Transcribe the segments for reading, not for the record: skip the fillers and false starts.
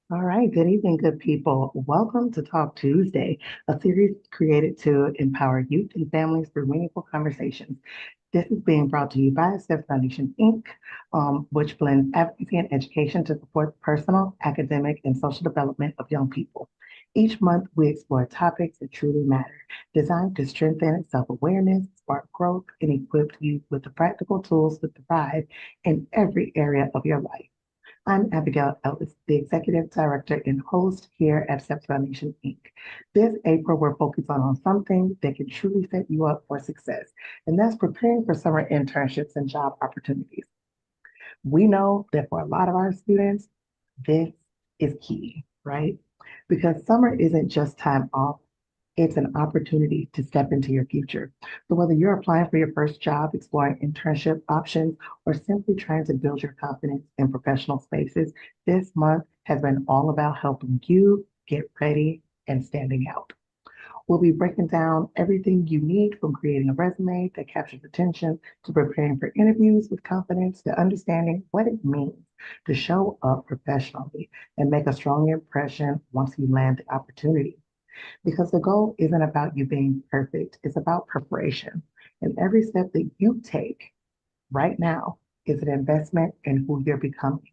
All right, good evening, good people. Welcome to Talk Tuesday, a series created to empower youth and families through meaningful conversations. This is being brought to you by Steps Foundation, Inc., which blends advocacy and education to support the personal, academic, and social development of young people. Each month, we explore topics that truly matter, designed to strengthen self awareness, spark growth, and equip you with the practical tools to thrive in every area of your life. I'm Abigail Ellis, the Executive Director and host here at Steps Foundation, Inc. This April, we're focused on something that can truly set you up for success, and that's preparing for summer internships and job opportunities. We know that for a lot of our students, this is key, right? Because summer isn't just time off, it's an opportunity to step into your future. So, whether you're applying for your first job, exploring internship options, or simply trying to build your confidence in professional spaces, this month has been all about helping you get ready and standing out. We'll be breaking down everything you need from creating a resume that captures attention to preparing for interviews with confidence to understanding what it means to show up professionally and make a strong impression once you land the opportunity. Because the goal isn't about you being perfect, it's about preparation. And every step that you take right now is an investment in who you're becoming.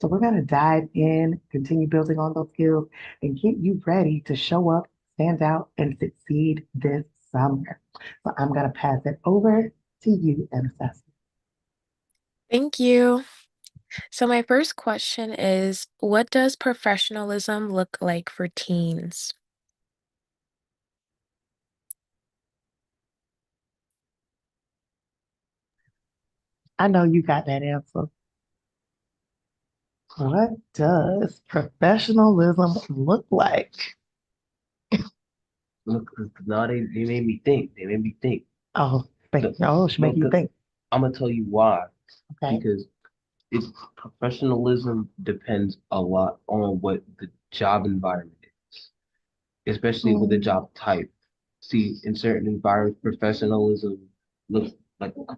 So we're going to dive in, continue building on those skills, and get you ready to show up, stand out, and succeed this summer. So I'm going to pass it over to you, Anastasia. Thank you. So my first question is, what does professionalism look like for teens? I know you got that answer. What does professionalism look like? Look, now they made me think. They made me think. Oh, No, oh, should no, make you 'cause think. I'm gonna tell you why. Okay. Because it's professionalism depends a lot on what the job environment is, especially with the Mm, job type. See, in certain environments, looks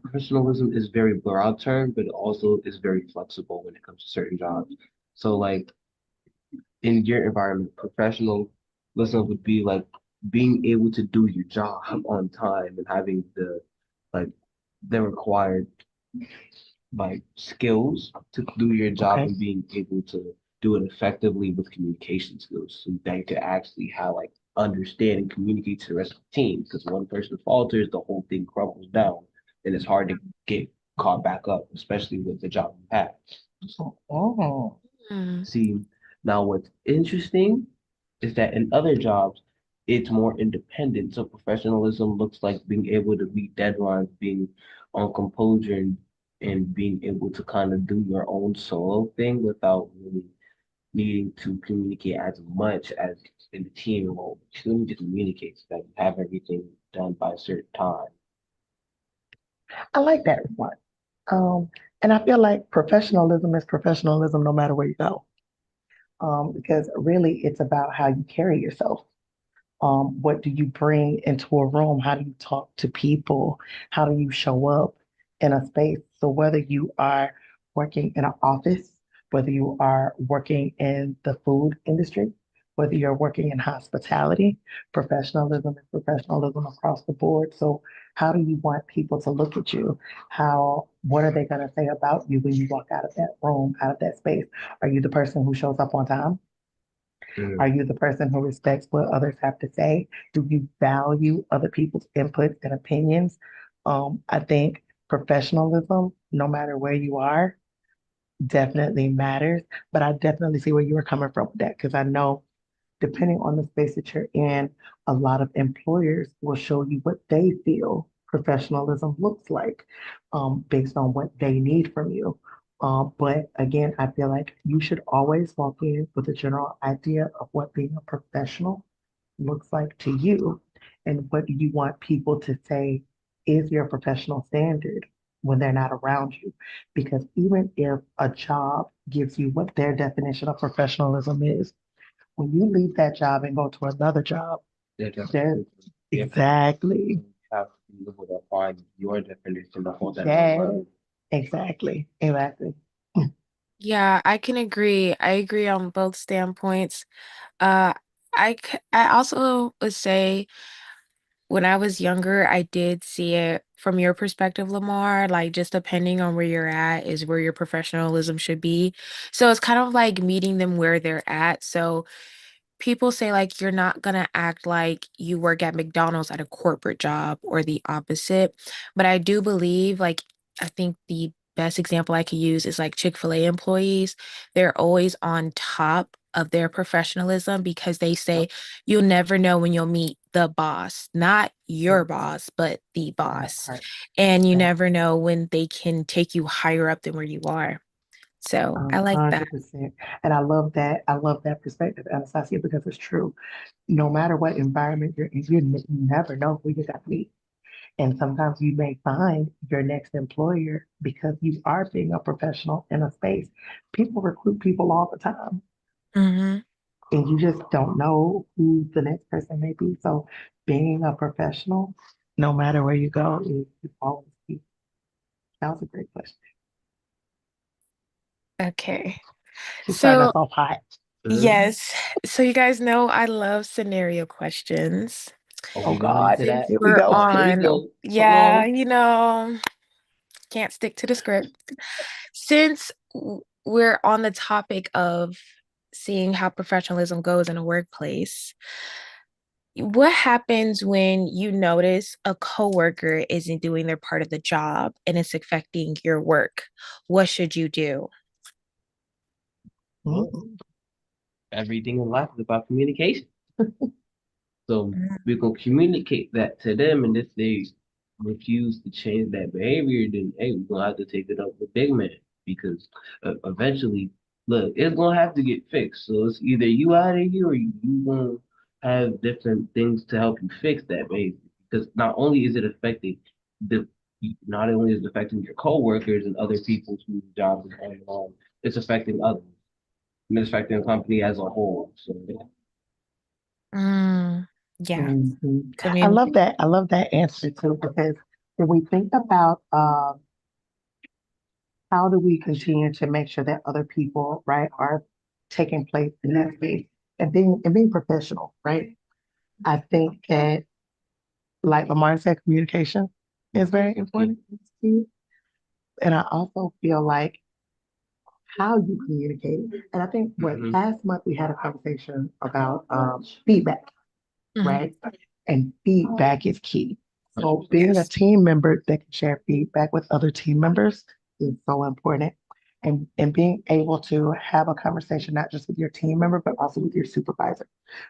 professionalism is very broad term, but it also is very flexible when it comes to certain jobs. So, like in your environment, professionalism would be like being able to do your job on time and having like the required like skills to do your job okay. and being able to do it effectively with communication skills so that you can actually have like understand and communicate to the rest of the team. Because one person falters, the whole thing crumbles down, and it's hard to get caught back up, especially with the job you have. Oh, Hmm. See, now what's interesting is that in other jobs, it's more independent. So professionalism looks like being able to meet deadlines, being on composure and being able to kind of do your own solo thing without really needing to communicate as much as in the team role. You still need to communicate so that you have everything done by a certain time. I like that one. Um, and I feel like professionalism is professionalism no matter where you go. Because really it's about how you carry yourself. What do you bring into a room? How do you talk to people? How do you show up in a space? So whether you are working in an office, whether you are working in the food industry, whether you're working in hospitality, professionalism is professionalism across the board. So how do you want people to look at you? What are they going to say about you when you walk out of that room, out of that space? Are you the person who shows up on time? Mm. Are you the person who respects what others have to say? Do you value other people's inputs and opinions? I think professionalism, no matter where you are, definitely matters. But I definitely see where you were coming from with that because I know depending on the space that you're in, a lot of employers will show you what they feel professionalism looks like based on what they need from you. But again, I feel like you should always walk in with a general idea of what being a professional looks like to you and what do you want people to say is your professional standard when they're not around you. Because even if a job gives you what their definition of professionalism is, when you leave that job and go to another job, They're definitely there different. exactly, You have to be able to find your definition of what that looks yes, like. exactly, exactly. Yeah, I can agree. I agree on both standpoints. Uh, I also would say when I was younger, I did see it from your perspective, Lamar, like just depending on where you're at is where your professionalism should be. So it's kind of like meeting them where they're at. So people say like you're not gonna act like you work at McDonald's at a corporate job or the opposite. But I do believe like I think the best example I could use is like Chick-fil-A employees. They're always on top of their professionalism because they say you'll never know when you'll meet the boss, not your boss, but the That boss. part. And you That never know when they can take you higher up than where you are. So I like that. 100%. And I love that. I love that perspective, Anastasia, because it's true. No matter what environment you're in, you never know who you're going to meet. And sometimes you may find your next employer because you are being a professional in a space. People recruit people all the time, Hmm. and you just don't know who the next person may be. So, being a professional, no matter where you go, is always key. That was a great question. Okay. She's starting us So off hot. yes. So you guys know I love scenario questions. Are Oh we going God, into Since that? here we we're go. Oh, here we on, go. yeah, can't stick to the script. Since we're on the topic of seeing how professionalism goes in a workplace, what happens when you notice a coworker isn't doing their part of the job and it's affecting your work? What should you do? Well, Mhm. everything in life is about communication. So Mhm. we're gonna communicate that to them, and if they refuse to change that behavior, then hey, we're gonna have to take it up with big man because eventually, look, it's gonna have to get fixed. So it's either you out of here or you gonna have different things to help you fix that behavior. Because not only is it affecting the, not only is it affecting your coworkers and other people whose jobs are going on, it's affecting others and it's affecting the company as a whole. So yeah. Mm, yeah, Mhm. I love communicate. that. I love that answer too, because when we think about how do we continue to make sure that other people, right, are taking place in that space and being professional, right? I think that, like Lamar said, communication is very important. And I also feel like how you communicate. And I think what Mhm. last month we had a conversation about feedback, Mhm. right? And feedback is key. So being a Yes. team member that can share feedback with other team members is so important. And being able to have a conversation not just with your team member, but also with your supervisor.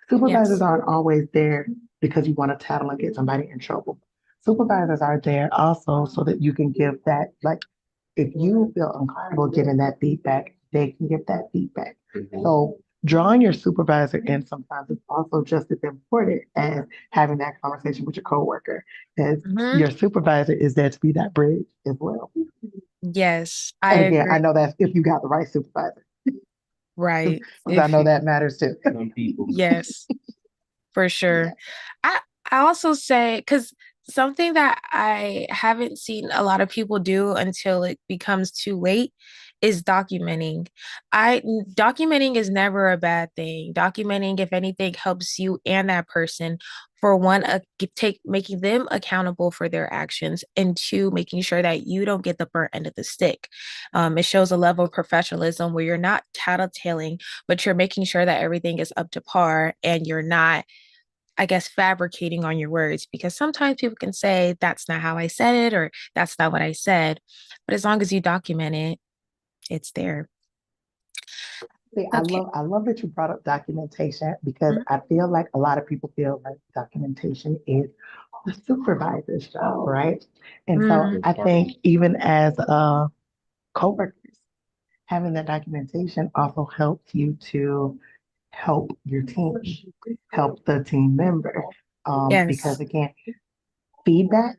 Supervisors Yes. aren't always there because you want to tattle and get somebody in trouble. Supervisors are there also so that you can give that, like, if you feel uncomfortable giving that feedback, they can give that feedback. Mhm. So drawing your supervisor in sometimes is also just as important as having that conversation with your coworker, because Hmm. your supervisor is there to be that bridge as well. Yes, I And again, I agree. know that's if you got the right supervisor, Right. because I If know you, that matters too. Some people. yes. For Yeah. sure. I I also say because something that I haven't seen a lot of people do until it becomes too late is documenting. I Documenting is never a bad thing. Documenting, if anything, helps you and that person for one, take making them accountable for their actions, and two, making sure that you don't get the burnt end of the stick. It shows a level of professionalism where you're not tattletaling, but you're making sure that everything is up to par and you're not, I guess, fabricating on your words, because sometimes people can say, that's not how I said it, or that's not what I said. But as long as you document it, it's there. See, Okay. I love that you brought up documentation because I feel like a lot of people feel like documentation is the supervisor's job, right? And so Mm-hmm. The I part think even as coworkers, having that documentation also helps you to help your team, help the team member. Because Yes. again, feedback,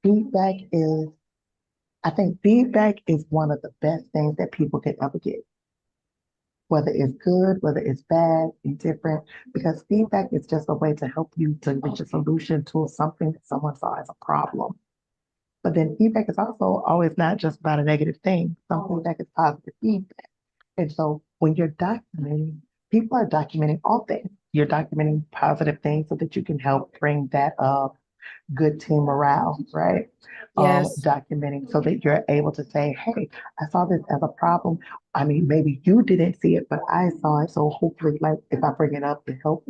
feedback is, I think feedback is one of the best things that people can ever get, whether it's good, whether it's bad, indifferent, because feedback is just a way to help you to reach a solution to something that someone saw as a problem. But then feedback is also always not just about a negative thing. Some feedback is positive feedback. And so when you're documenting, people are documenting all things. You're documenting positive things so that you can help bring that up, good team morale, right? Yes. Documenting so that you're able to say, hey, I saw this as a problem. I mean, maybe you didn't see it, but I saw it. So hopefully, like if I bring it up, it helps.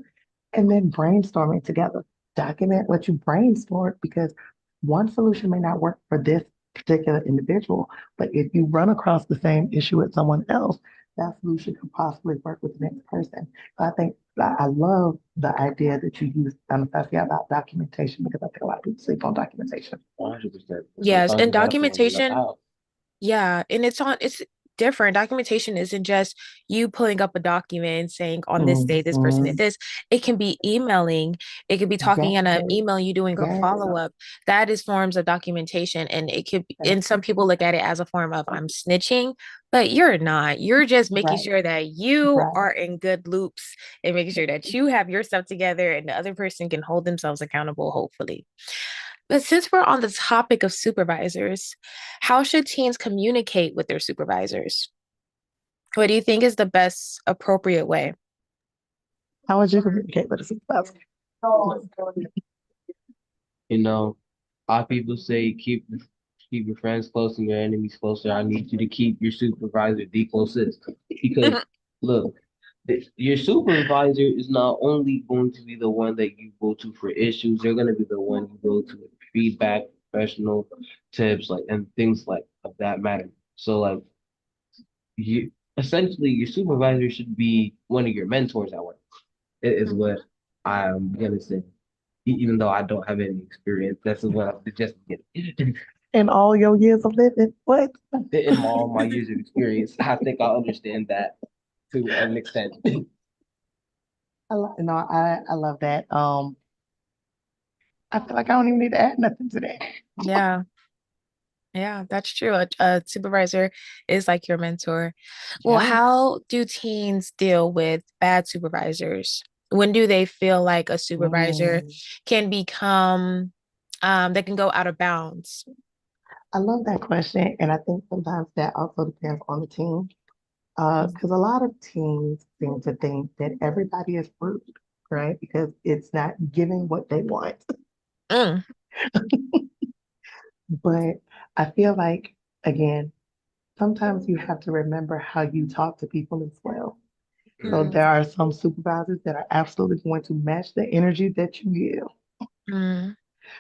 And then brainstorming together. Document what you brainstormed because one solution may not work for this particular individual, but if you run across the same issue with someone else, that solution could possibly work with the next person. So I think I love the idea that you used, Anastasia, about documentation because I think a lot of people sleep on documentation. 100%. Yes. Sometimes And you gotta put it in the documentation, file. yeah, and it's different. Documentation isn't just you pulling up a document and saying on this day this person did Mhm. this. It can be emailing, it could be talking Yes, in an email, you doing a yes, follow-up. That is forms of documentation. And it could be, yes, and some people look at it as a form of I'm snitching, but you're not. You're just making right, sure that you right. are in good loops and making sure that you have your stuff together and the other person can hold themselves accountable, hopefully. But since we're on the topic of supervisors, how should teens communicate with their supervisors? What do you think is the best appropriate way? How would you communicate with a supervisor? You know, our people say keep your friends close and your enemies closer. I need you to keep your supervisor the closest because look, your supervisor is not only going to be the one that you go to for issues, they're going to be the one you go to with feedback, professional tips, like and things like of that matter. So like you essentially your supervisor should be one of your mentors at work. It is what I'm gonna say. Even though I don't have any experience, that's what I'm suggesting. In all your years of living, what? In all my years of experience, I think I understand that to an extent. No, I love that. I feel like I don't even need to add nothing to that. Yeah, yeah, that's true. A supervisor is like your mentor. Well, Yeah. how do teens deal with bad supervisors? When do they feel like a supervisor Mm. can become, they can go out of bounds? I love that question, and I think sometimes that also depends on the team. Because a lot of teams seem to think that everybody is rude, right? Because it's not giving what they want. Mm, But I feel like, again, sometimes you have to remember how you talk to people as well. So Mhm. there are some supervisors that are absolutely going to match the energy that you give. mm,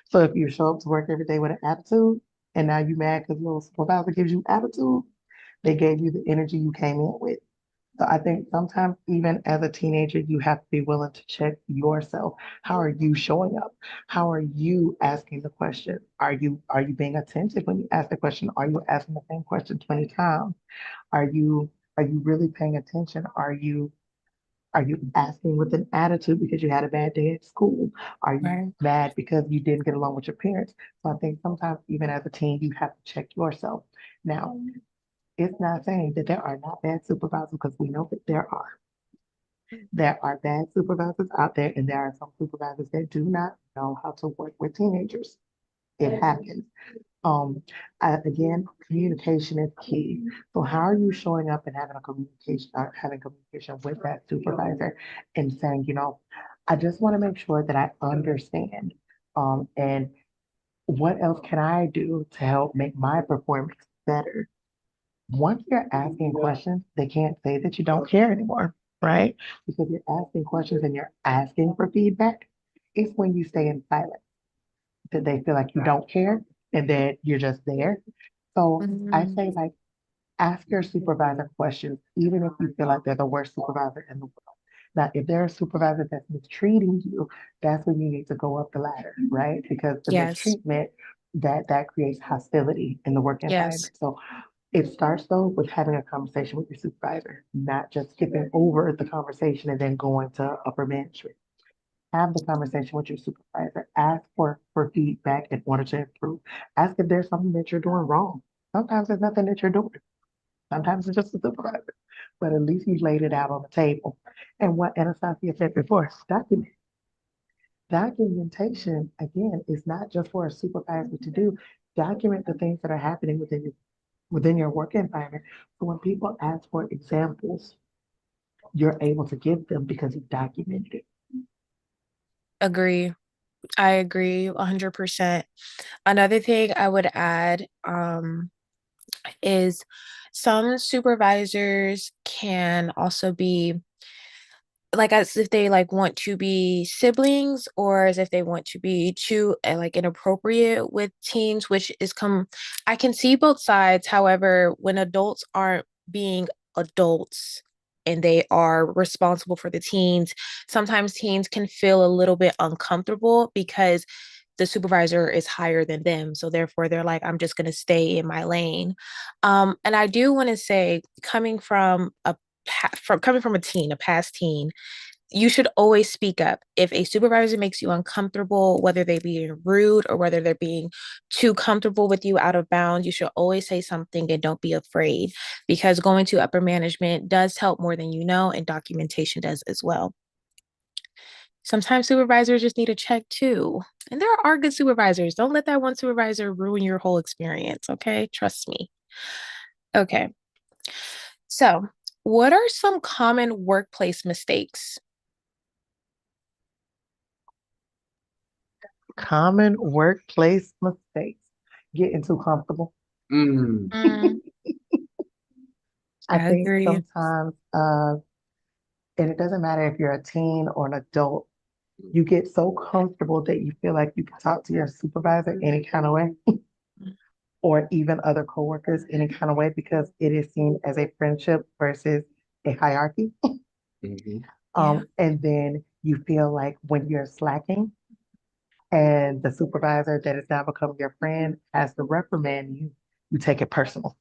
So if you show up to work every day with an attitude, and now you mad because your supervisor gives you attitude, they gave you the energy you came in with. So I think sometimes even as a teenager, you have to be willing to check yourself. How are you showing up? How are you asking the question? Are you being attentive when you ask the question? Are you asking the same question 20 times? Are you really paying attention? Are you asking with an attitude because you had a bad day at school? Are you right. mad because you didn't get along with your parents? So I think sometimes even as a teen, you have to check yourself. Now, it's not saying that there are not bad supervisors because we know that there are. There are bad supervisors out there, and there are some supervisors that do not know how to work with teenagers. It happens. Um, again, communication is key. So how are you showing up and having communication with that supervisor and saying, I just want to make sure that I understand. And what else can I do to help make my performance better? Once you're asking questions, they can't say that you don't care anymore, right? Because you're asking questions and you're asking for feedback. It's when you stay in silence that they feel like you don't care and that you're just there. So I Mm, say, like, ask your supervisor questions, even if you feel like they're the worst supervisor in the world. Now, if they're a supervisor that's mistreating you, that's when you need to go up the ladder, right? Because the yes, mistreatment that creates hostility in the work yes, environment. So it starts though with having a conversation with your supervisor, not just skipping over the conversation and then going to upper management. Have the conversation with your supervisor. Ask for feedback in order to improve. Ask if there's something that you're doing wrong. Sometimes there's nothing that you're doing. Sometimes it's just a supervisor. But at least you laid it out on the table. And what Anastasia said before, document. Documentation, again, is not just for a supervisor to do. Document the things that are happening within your work environment. So when people ask for examples, you're able to give them because you've documented it. Agree. I agree 100%. Another thing I would add is some supervisors can also be like as if they like want to be siblings or as if they want to be too like inappropriate with teens, which is come I can see both sides. However, when adults aren't being adults and they are responsible for the teens, sometimes teens can feel a little bit uncomfortable because the supervisor is higher than them. So therefore they're like, I'm just gonna stay in my lane. And I do want to say, coming from a teen, a past teen, you should always speak up. If a supervisor makes you uncomfortable, whether they be rude or whether they're being too comfortable with you out of bounds, you should always say something and don't be afraid because going to upper management does help more than you know, and documentation does as well. Sometimes supervisors just need a check too. And there are good supervisors. Don't let that one supervisor ruin your whole experience, okay? Trust me. Okay. So, what are some common workplace mistakes? Common workplace mistakes. Getting too comfortable. Mm, Mm, I I think agree. sometimes, and it doesn't matter if you're a teen or an adult, you get so comfortable that you feel like you can talk to your supervisor any kind of way, or even other coworkers any kind of way because it is seen as a friendship versus a hierarchy. mhm. Yeah. And then you feel like when you're slacking and the supervisor that has now become your friend has to reprimand you, you take it personal.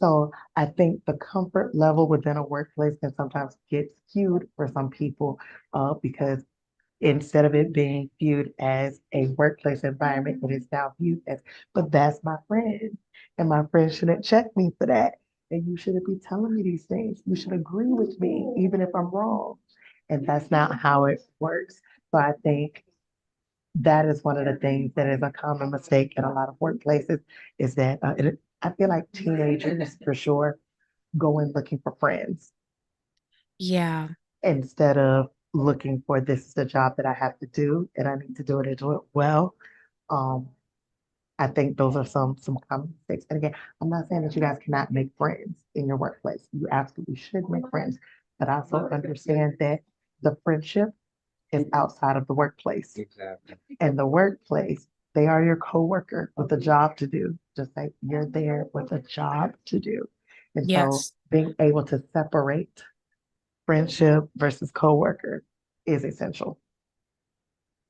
So I think the comfort level within a workplace can sometimes get skewed for some people because instead of it being viewed as a workplace environment, it is now viewed as, but that's my friend. And my friend shouldn't check me for that. And you shouldn't be telling me these things. You should agree with me, even if I'm wrong. And that's not how it works. So I think that is one of the things that is a common mistake in a lot of workplaces is that I feel like teenagers for sure go in looking for friends Yeah. instead of looking for this is the job that I have to do and I need to do it and do it well. Um, I think those are some common mistakes. And again, I'm not saying that you guys cannot make friends in your workplace. You absolutely should make friends, but also understand that the friendship is outside of the workplace. Exactly. And the workplace, they are your coworker with a job to do, just like you're there with a job to do. And so Yes. being able to separate friendship versus coworker is essential.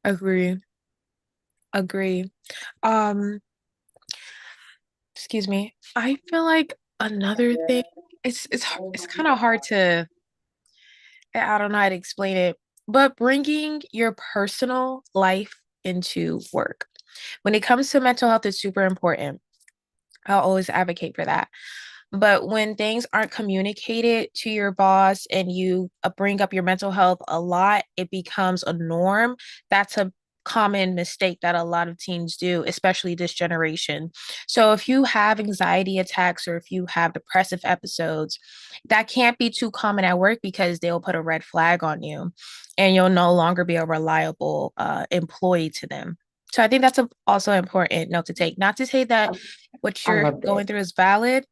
Agree. Agree. Um, excuse me. I feel like another thing, it's kind of hard to I don't know how to explain it, but bringing your personal life into work. When it comes to mental health, it's super important. I'll always advocate for that. But when things aren't communicated to your boss and you bring up your mental health a lot, it becomes a norm. That's a common mistake that a lot of teens do, especially this generation. So if you have anxiety attacks or if you have depressive episodes, that can't be too common at work because they'll put a red flag on you and you'll no longer be a reliable employee to them. So I think that's also important note to take. Not to say that I, what I you're love that. going through is valid,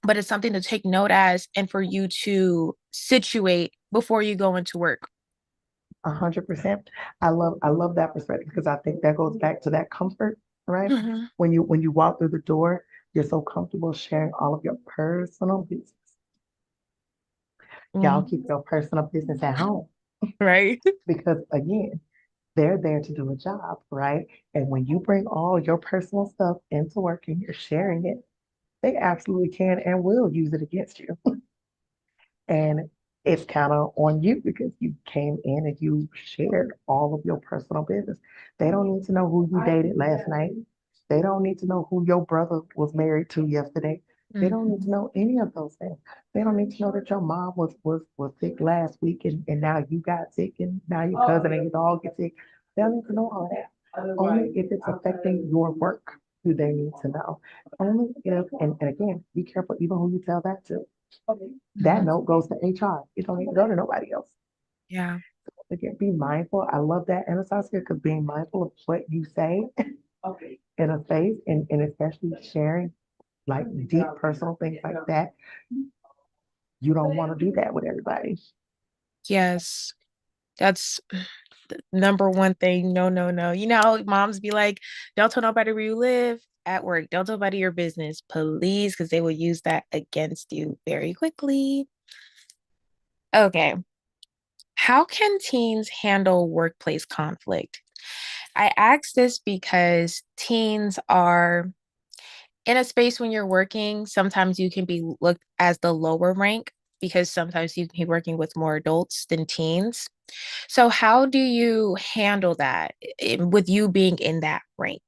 but it's something to take note as and for you to situate before you go into work. 100%. I love that perspective because I think that goes back to that comfort, right? Mhm. When you walk through the door, you're so comfortable sharing all of your personal business. Y'all Mm, keep your personal business at home right? because again, they're there to do a job, right? And when you bring all your personal stuff into work and you're sharing it, they absolutely can and will use it against you. And it's kind of on you because you came in and you shared all of your personal business. They don't need to know who you dated last night. They don't need to know who your brother was married to yesterday. They don't need to Mhm. know any of those things. They don't need to know that your mom was sick last week and now you got sick and now your cousin and your dog get sick. They don't need to know all that. Only if it's affecting your work. do they need to know? Only if, and again, be careful even who you tell that to. That Mhm. note goes to HR. It don't even go to nobody else. Yeah. Again, be mindful. I love that, Anastasia, because being mindful of what you say in a space and especially sharing like deep personal things like that, you don't want to do that with everybody. Yes. That's the number one thing. No, no, no. You know how moms be like, don't tell nobody where you live at work. Don't tell nobody your business, please, because they will use that against you very quickly. Okay. How can teens handle workplace conflict? I ask this because teens are in a space when you're working, sometimes you can be looked as the lower rank because sometimes you can be working with more adults than teens. So how do you handle that with you being in that rank,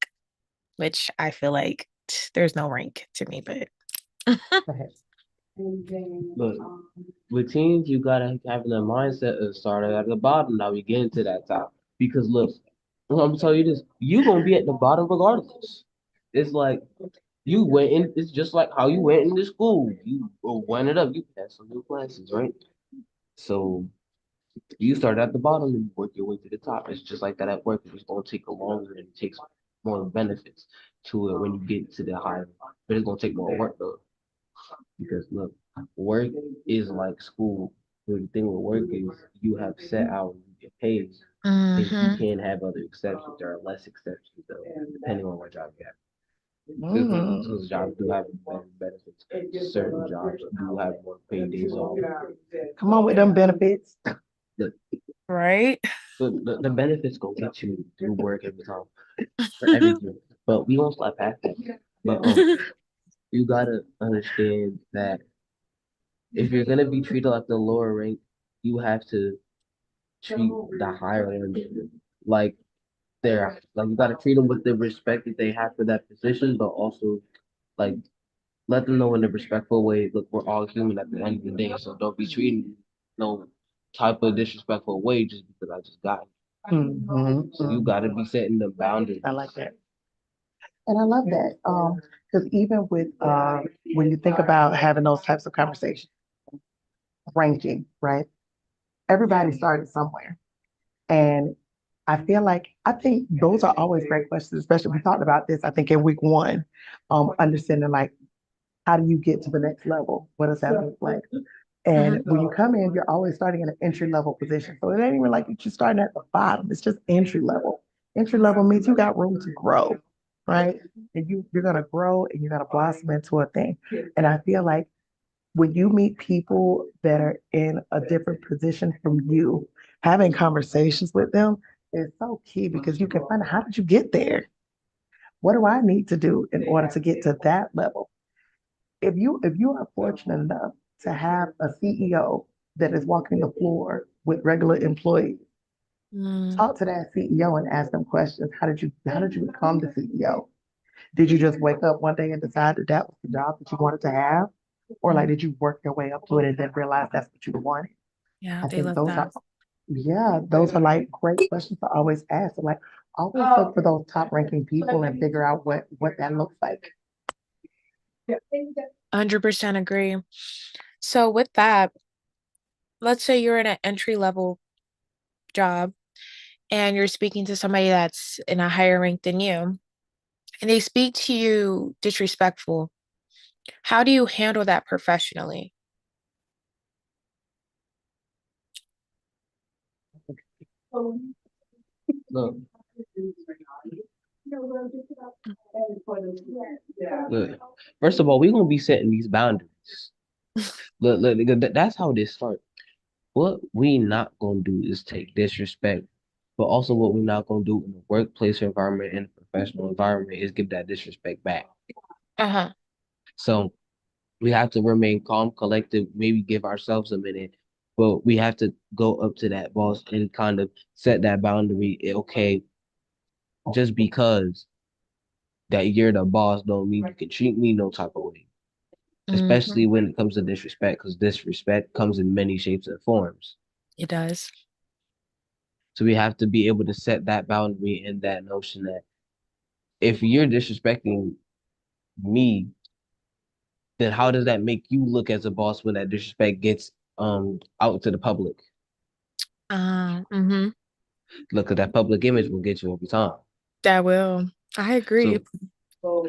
which I feel like there's no rank to me, but Go ahead. But with teens, you gotta have the mindset of starting at the bottom. Now we get into that top. Because look, I'm gonna tell you this, you gonna be at the bottom regardless. It's like you went in, it's just like how you went into school. You went it up, you passed some new classes, right? So you start at the bottom and work your way to the top. It's just like that at work. It's just gonna take a longer and it takes more benefits to it when you get to the higher. But it's gonna take more work though. Because look, work is like school. The thing with work is you have set hours, you get paid, and you hmm can have other exceptions. There are less exceptions though, depending on what job you have. Mm. Because jobs do have better benefits. Certain jobs do have more paid days off. Come on with them benefits. The, right? the benefits gonna get you through work every time for everything. But we won't slap past that. But you gotta understand that if you're gonna be treated like the lower rank, you have to treat the higher ones like they're like you gotta treat them with the respect that they have for that position, but also like let them know in a respectful way. Look, we're all human at the end of the day, so don't be treating no type of disrespectful way just because I just got you. So you gotta be setting the boundaries. I like that. And I love that. Because even with when you think about having those types of conversations, ranking, right? Everybody started somewhere. And I think those are always great questions, especially we talked about this, I think in week one, understanding like how do you get to the next level? What does that look like? And when you come in, you're always starting in an entry level position. So it ain't even like you're starting at the bottom. It's just entry level. Entry level means you got room to grow, right? And you're gonna grow and you're gonna blossom into a thing. And I feel like when you meet people that are in a different position from you, having conversations with them is so key because you can find out how did you get there? What do I need to do in order to get to that level? If you are fortunate enough to have a CEO that is walking the floor with regular employees, Mm, talk to that CEO and ask them questions. How did you become the CEO? Did you just wake up one day and decide that that was the job that you wanted to have? Or like did you work your way up to it and then realize that's what you wanted? yeah, I they think love those that. are yeah, those are like great questions to always ask. So like always look for those top ranking people and figure out what that looks like. 100% agree. So with that, let's say you're in an entry level job and you're speaking to somebody that's in a higher rank than you, and they speak to you disrespectful. How do you handle that professionally? Look, look. First of all, we're gonna be setting these boundaries. Look, that's how this starts. What we not gonna do is take disrespect, but also what we're not gonna do in the workplace environment and the professional environment is give that disrespect back. Uh-huh. So we have to remain calm, collective, maybe give ourselves a minute, but we have to go up to that boss and kind of set that boundary. Okay, just because that you're the boss don't mean you can treat me no type of way, hmm especially when it comes to disrespect, because disrespect comes in many shapes and forms. It does. So we have to be able to set that boundary and that notion that if you're disrespecting me, then how does that make you look as a boss when that disrespect gets out to the public? Mm-hmm. Look at that public image will get you every time. That will. I agree. So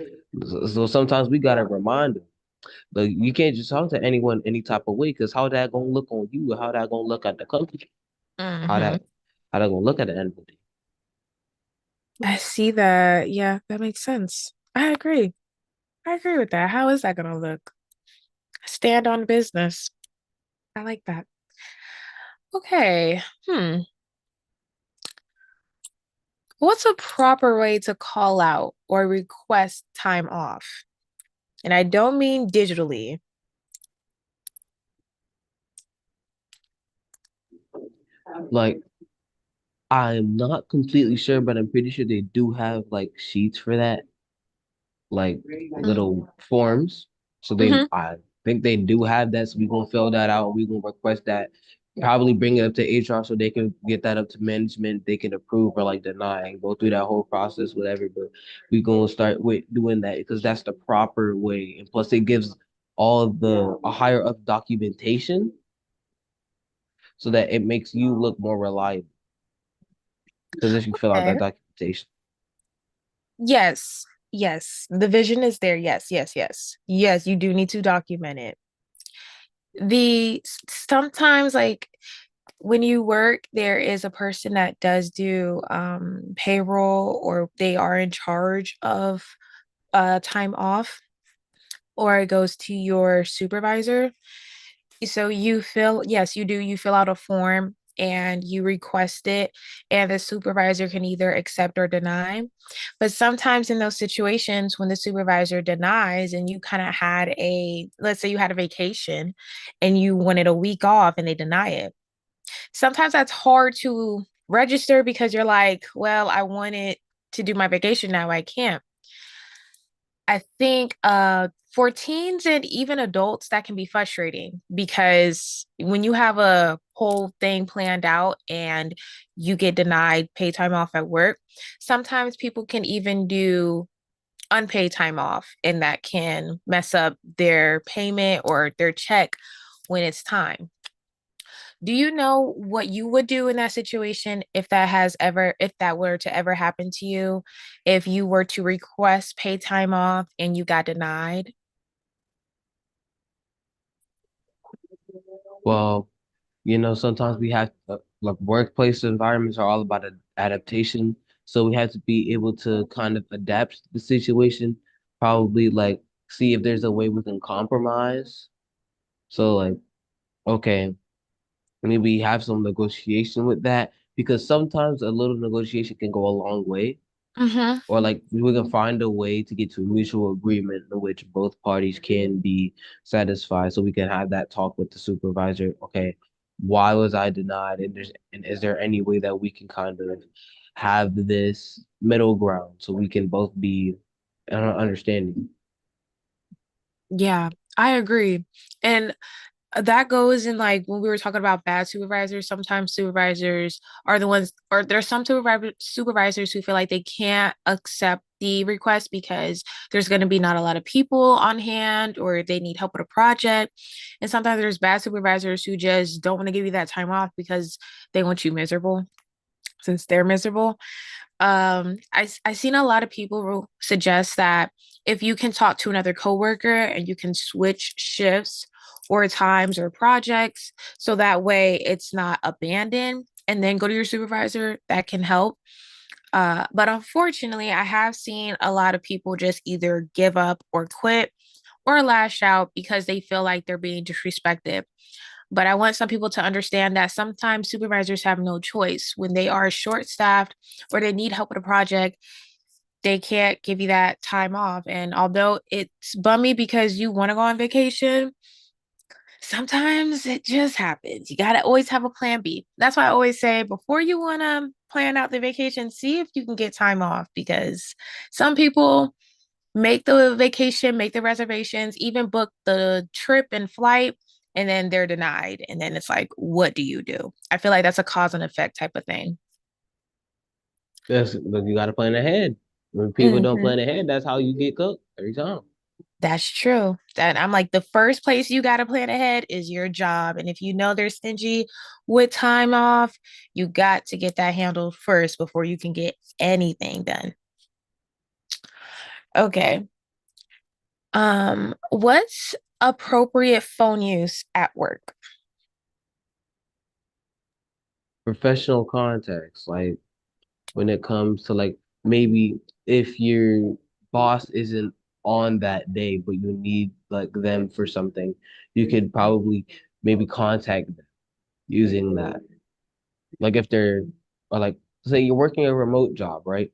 so sometimes we gotta remind them. Like you can't just talk to anyone any type of way because how that gonna look on you or how that gonna look at the company? How Mm-hmm. that how that gonna look at the end of the day? I see that. Yeah, that makes sense. I agree. I agree with that. How is that gonna look? Stand on business. I like that. Okay. What's a proper way to call out or request time off? And I don't mean digitally. Like I'm not completely sure, but I'm pretty sure they do have like sheets for that, like little forms. So they, Mm-hmm. I think they do have that. So we're gonna fill that out. We're gonna request that. Probably bring it up to HR so they can get that up to management. They can approve or like deny and go through that whole process, whatever. But we're gonna start with doing that because that's the proper way. And plus, it gives all the a higher up documentation so that it makes you look more reliable. Because if you fill out that Okay. documentation. Yes. Yes. The vision is there. Yes. Yes. Yes. Yes. You do need to document it. Sometimes like when you work, there is a person that does do payroll or they are in charge of time off or it goes to your supervisor. So yes, you do. You fill out a form and you request it, and the supervisor can either accept or deny. But sometimes in those situations, when the supervisor denies and you kind of let's say you had a vacation and you wanted a week off and they deny it, sometimes that's hard to register because you're like, well, I wanted to do my vacation now, I can't. I think for teens and even adults, that can be frustrating because when you have a whole thing planned out and you get denied paid time off at work, sometimes people can even do unpaid time off, and that can mess up their payment or their check when it's time. Do you know what you would do in that situation if that were to ever happen to you, if you were to request paid time off and you got denied? Well, sometimes we have like workplace environments are all about adaptation. So we have to be able to kind of adapt to the situation, probably like see if there's a way we can compromise. So like, okay, maybe have some negotiation with that because sometimes a little negotiation can go a long way. Mm-hmm. Or like we can find a way to get to a mutual agreement in which both parties can be satisfied so we can have that talk with the supervisor. Okay, why was I denied? And is there any way that we can kind of have this middle ground so we can both be understanding? Yeah, I agree. And that goes in like when we were talking about bad supervisors, sometimes supervisors are the ones, or there's some supervisors who feel like they can't accept the request because there's going to be not a lot of people on hand or they need help with a project. And sometimes there's bad supervisors who just don't want to give you that time off because they want you miserable since they're miserable. I seen a lot of people suggest that if you can talk to another coworker and you can switch shifts or times or projects so that way it's not abandoned and then go to your supervisor, that can help. But unfortunately, I have seen a lot of people just either give up or quit or lash out because they feel like they're being disrespected. But I want some people to understand that sometimes supervisors have no choice. When they are short staffed or they need help with a project, they can't give you that time off. And although it's bummy because you want to go on vacation, sometimes it just happens. You got to always have a plan B. That's why I always say before you want to plan out the vacation, see if you can get time off because some people make the vacation, make the reservations, even book the trip and flight, and then they're denied. And then it's like, what do you do? I feel like that's a cause and effect type of thing. Yes, but you got to plan ahead. When people don't Hmm. plan ahead, that's how you get cooked every time. That's true. That I'm like the first place you got to plan ahead is your job. And if you know they're stingy with time off, you got to get that handled first before you can get anything done. Okay. What's appropriate phone use at work? Professional contacts, like when it comes to like maybe if your boss isn't on that day, but you need like them for something, you could probably maybe contact them using that. Like if they're or like say you're working a remote job, right?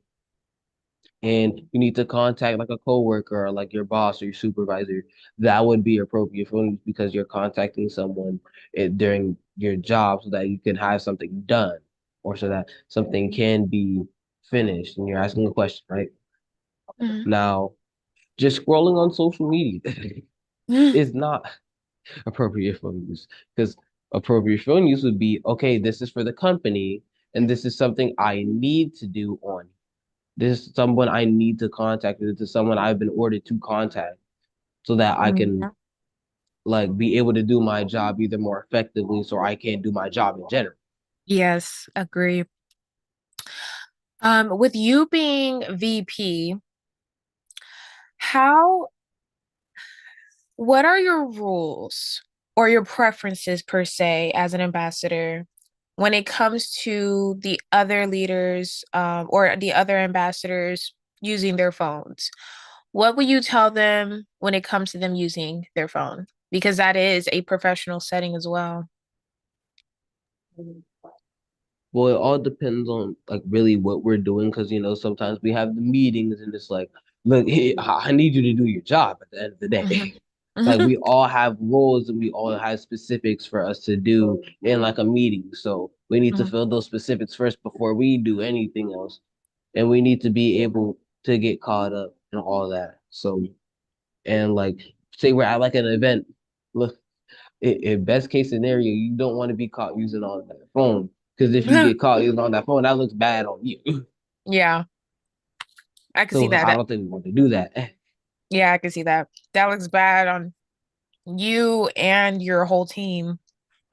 And you need to contact like a coworker or like your boss or your supervisor, that would be appropriate for you because you're contacting someone during your job so that you can have something done or so that something can be finished and you're asking a question, right? Mhm. Now, just scrolling on social media is not appropriate phone use because appropriate phone use would be, okay, this is for the company and this is something I need to do on. This is someone I need to contact. This is someone I've been ordered to contact so that I can Mhm. like be able to do my job either more effectively so I can do my job in general. Yes, agree. With you being VP, how what are your rules or your preferences per se as an ambassador when it comes to the other leaders or the other ambassadors using their phones? What will you tell them when it comes to them using their phone? Because that is a professional setting as well. Well, it all depends on like really what we're doing because you know sometimes we have the meetings and it's like, look, hey, I need you to do your job at the end of the Mhm. day. Like we all have roles and we all have specifics for us to do in like a meeting. So we need to Mhm. fill those specifics first before we do anything else. And we need to be able to get caught up and all that. So and like say we're at like an event. Look, in best case scenario, you don't want to be caught using on that phone because if you get caught using on that phone, that looks bad on you. Yeah, I can see So that. I don't think we want to do that. Yeah, I can see that. That looks bad on you and your whole team.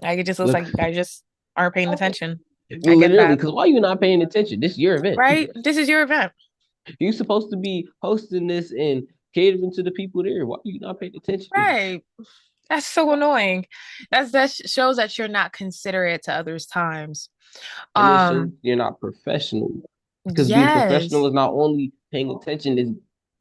Like it just looks Look, like you guys just aren't paying attention. I get literally, that. because why are you not paying attention? This is your event. Right? This is your event. You're supposed to be hosting this and catering to the people there. Why are you not paying attention? Right. That's so annoying. That shows that you're not considerate to others' times. And it shows Um, you're not professional. Because being professional yes. is not only paying attention, is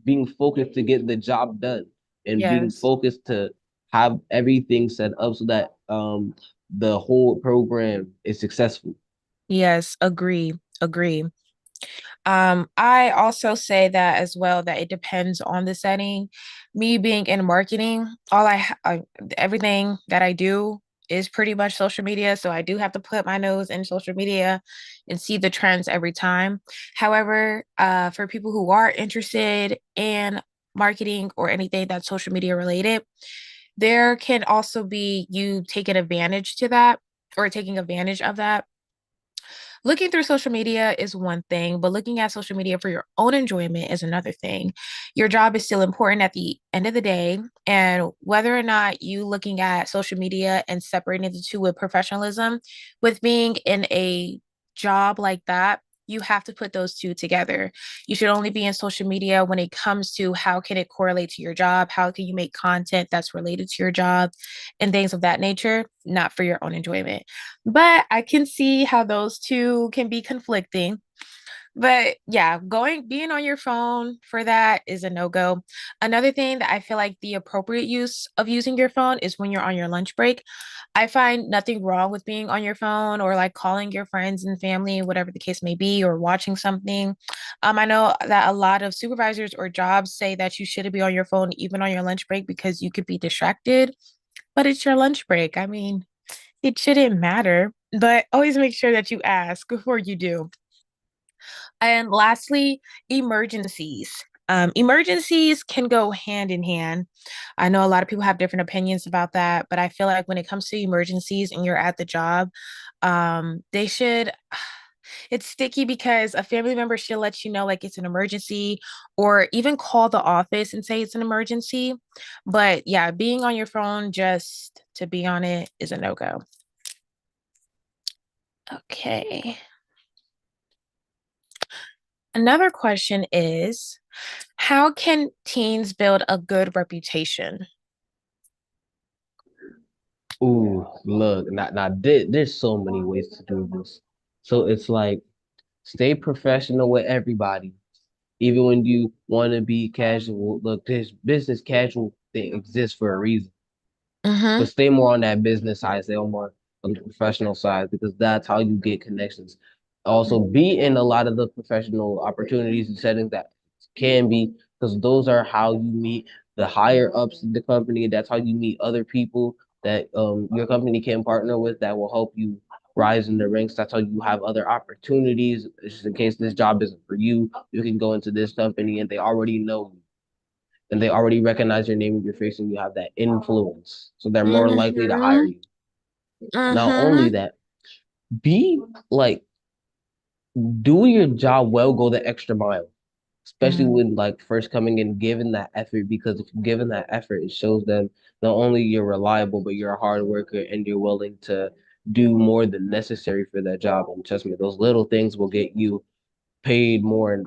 being focused to get the job done and being Yes. focused to have everything set up so that the whole program is successful. Yes, agree. Agree. I also say that as well, that it depends on the setting. Me being in marketing, everything that I do is pretty much social media. So I do have to put my nose in social media and see the trends every time. However, for people who are interested in marketing or anything that's social media related, there can also be you taking advantage to that or taking advantage of that. Looking through social media is one thing, but looking at social media for your own enjoyment is another thing. Your job is still important at the end of the day. And whether or not you looking at social media and separating the two with professionalism, with being in a job like that, you have to put those two together. You should only be in social media when it comes to how can it correlate to your job? How can you make content that's related to your job and things of that nature, not for your own enjoyment. But I can see how those two can be conflicting. But yeah, being on your phone for that is a no-go. Another thing that I feel like the appropriate use of using your phone is when you're on your lunch break. I find nothing wrong with being on your phone or like calling your friends and family, whatever the case may be, or watching something. I know that a lot of supervisors or jobs say that you shouldn't be on your phone even on your lunch break because you could be distracted, but it's your lunch break. I mean, it shouldn't matter, but always make sure that you ask before you do. And lastly, emergencies. Emergencies can go hand in hand. I know a lot of people have different opinions about that, but I feel like when it comes to emergencies and you're at the job, they should. It's sticky because a family member should let you know like it's an emergency or even call the office and say it's an emergency. But yeah, being on your phone just to be on it is a no-go. Okay. Another question is, how can teens build a good reputation? Ooh, look, there's so many ways to do this. So it's like stay professional with everybody. Even when you want to be casual, look, this business casual thing exists for a reason. Mm-hmm. But stay more on that business side, stay on more on the professional side because that's how you get connections. Also, be in a lot of the professional opportunities and settings that can be because those are how you meet the higher ups in the company. That's how you meet other people that your company can partner with that will help you rise in the ranks. That's how you have other opportunities. Just in case this job isn't for you, you can go into this company and they already know you and they already recognize your name and your face and you have that influence. So they're more likely to hire Mm-hmm. you. Not only Mm-hmm. that, be like, do your job well, go the extra mile, especially Mm, when like first coming in, giving that effort, because if you're giving that effort, it shows them not only you're reliable, but you're a hard worker and you're willing to do more than necessary for that job. And trust me, those little things will get you paid more and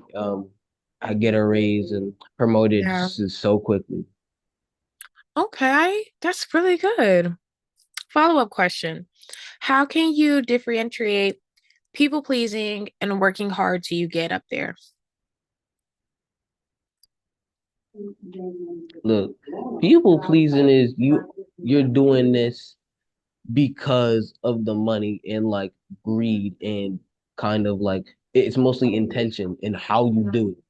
I get a raise and promoted Yeah. so quickly. Okay, that's really good. Follow-up question. How can you differentiate people pleasing and working hard till you get up there? Look, people pleasing is you're doing this because of the money and like greed and kind of like it's mostly intention and how you do it.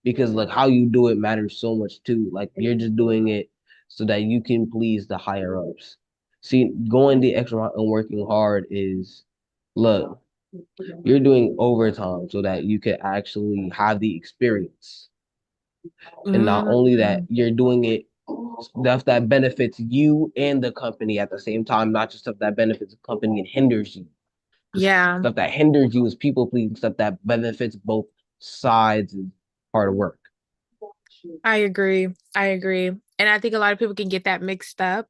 Because like how you do it matters so much too. Like you're just doing it so that you can please the higher ups. See, going the extra mile and working hard is look, you're doing overtime so that you can actually have the experience. And not only that, Mm, you're doing it stuff that benefits you and the company at the same time, not just stuff that benefits the company and hinders you. Because yeah, stuff that hinders you is people pleasing, stuff that benefits both sides is hard work. I agree. I agree. And I think a lot of people can get that mixed up.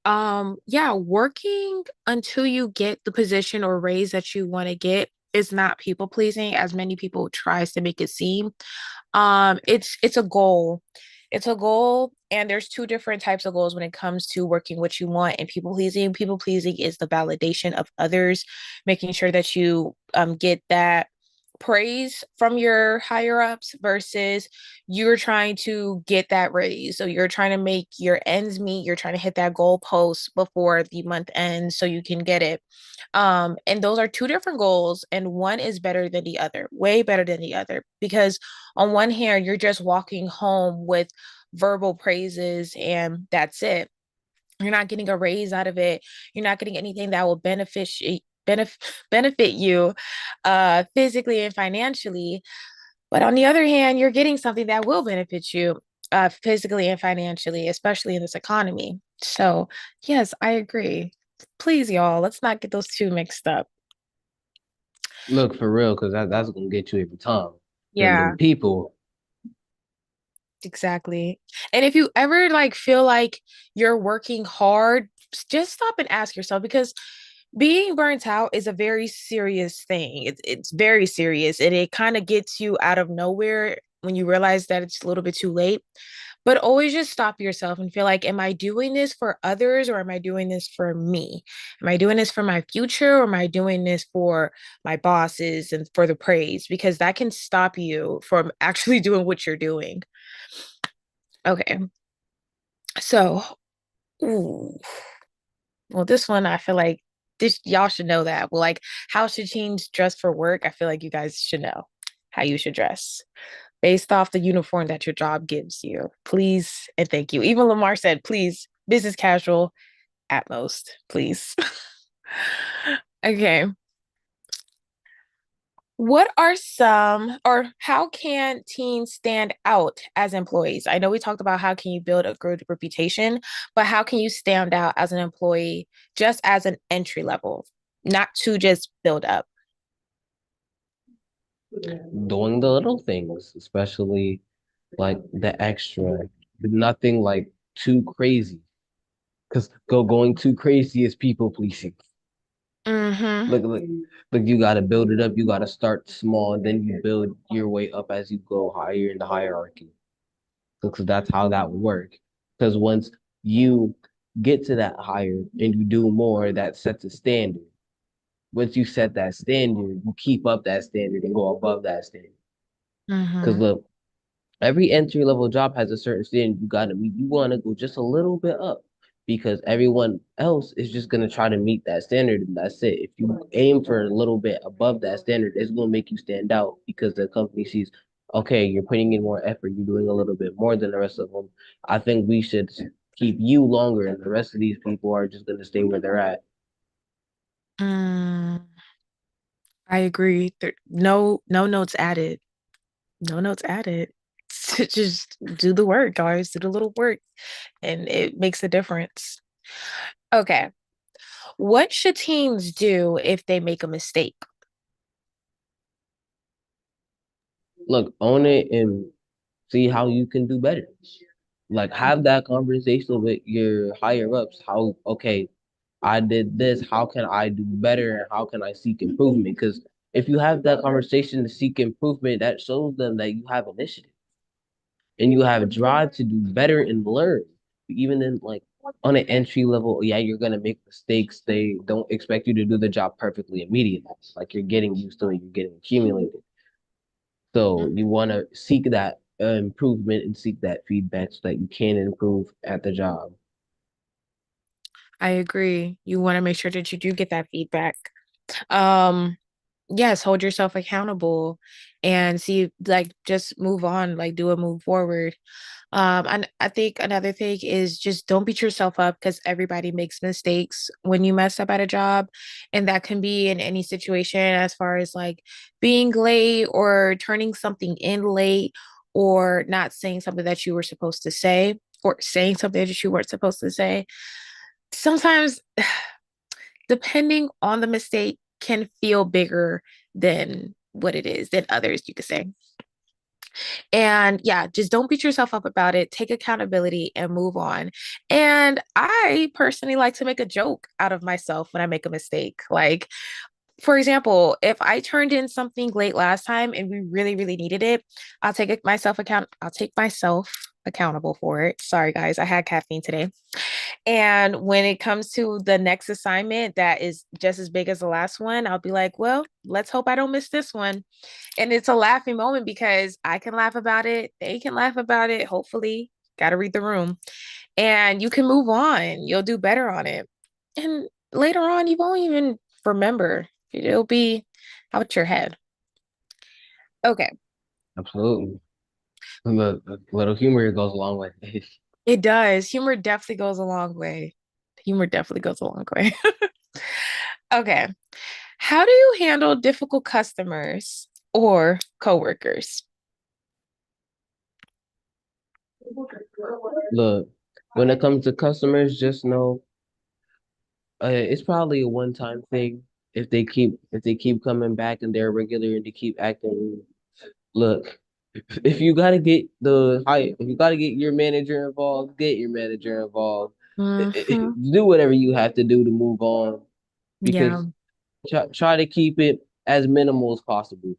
Yeah, working until you get the position or raise that you want to get is not people pleasing as many people tries to make it seem. It's a goal. It's a goal, and there's two different types of goals when it comes to working what you want and people pleasing. People pleasing is the validation of others, making sure that you get that praise from your higher ups versus you're trying to get that raise. So you're trying to make your ends meet, you're trying to hit that goal post before the month ends so you can get it. And those are two different goals, and one is better than the other, way better than the other, because on one hand, you're just walking home with verbal praises and that's it. You're not getting a raise out of it. You're not getting anything that will benefit you physically and financially. But on the other hand, you're getting something that will benefit you physically and financially, especially in this economy. So, yes, I agree. Please, y'all, let's not get those two mixed up. Look for real, because that's gonna get you every time. Them Yeah, people, exactly. And if you ever like feel like you're working hard, just stop and ask yourself because being burnt out is a very serious thing. It's very serious and it kind of gets you out of nowhere when you realize that it's a little bit too late. But always just stop yourself and feel like, am I doing this for others or am I doing this for me? Am I doing this for my future or am I doing this for my bosses and for the praise? Because that can stop you from actually doing what you're doing. Okay. So, ooh, well, this one I feel like this y'all should know that. Well, like how should teens dress for work? I feel like you guys should know how you should dress based off the uniform that your job gives you. Please and thank you. Even Lamar said, please, business casual at most, please. Okay. What are some, or how can teens stand out as employees? I know we talked about how can you build a good reputation, but how can you stand out as an employee just as an entry level, not to just build up? Doing the little things, especially like the extra, nothing like too crazy. Because going too crazy is people pleasing. Mm-hmm. Look, you gotta build it up. You gotta start small, and then you build your way up as you go higher in the hierarchy. Because that's how that would work. Because once you get to that higher and you do more, that sets a standard. Once you set that standard, you keep up that standard and go above that standard. Because Mm-hmm. look, every entry level job has a certain standard you gotta meet. You want to go just a little bit up because everyone else is just gonna try to meet that standard, and that's it. If you aim for a little bit above that standard, it's gonna make you stand out because the company sees, okay, you're putting in more effort, you're doing a little bit more than the rest of them. I think we should keep you longer, and the rest of these people are just gonna stay where they're at. Mm, I agree. No notes added. No notes added. Just do the work, guys. Do the little work, and it makes a difference. Okay. What should teams do if they make a mistake? Look, own it and see how you can do better. Like have that conversation with your higher ups. How, okay, I did this. How can I do better? And how can I seek improvement? Because if you have that conversation to seek improvement, that shows them that you have initiative and you have a drive to do better and learn. Even in like on an entry level, yeah, you're gonna make mistakes. They don't expect you to do the job perfectly immediately. Like you're getting used to it, you're getting accumulated. So you want to seek that improvement and seek that feedback so that you can improve at the job. I agree. You want to make sure that you do get that feedback. Um, yes, hold yourself accountable and see, like, just move on, like, do a move forward. And I think another thing is just don't beat yourself up because everybody makes mistakes when you mess up at a job. And that can be in any situation as far as like being late or turning something in late or not saying something that you were supposed to say or saying something that you weren't supposed to say. Sometimes, depending on the mistake, can feel bigger than what it is, than others, you could say. And yeah, just don't beat yourself up about it. Take accountability and move on. And I personally like to make a joke out of myself when I make a mistake. Like, for example, if I turned in something late last time and we really, really needed it, I'll take myself accountable for it. Sorry guys, I had caffeine today. And when it comes to the next assignment that is just as big as the last one, I'll be like, well, let's hope I don't miss this one. And it's a laughing moment because I can laugh about it. They can laugh about it. Hopefully, got to read the room. And you can move on. You'll do better on it. And later on, you won't even remember. It'll be out your head. Okay. Absolutely. The little humor goes a long way. It does. Humor definitely goes a long way. Humor definitely goes a long way. Okay. How do you handle difficult customers or coworkers? Look, when it comes to customers, just know it's probably a one-time thing. If they keep coming back and they're regular and they keep acting rude. Look, if you gotta get if you gotta get your manager involved, get your manager involved. Hmm. Do whatever you have to do to move on Yeah. because try to keep it as minimal as possible.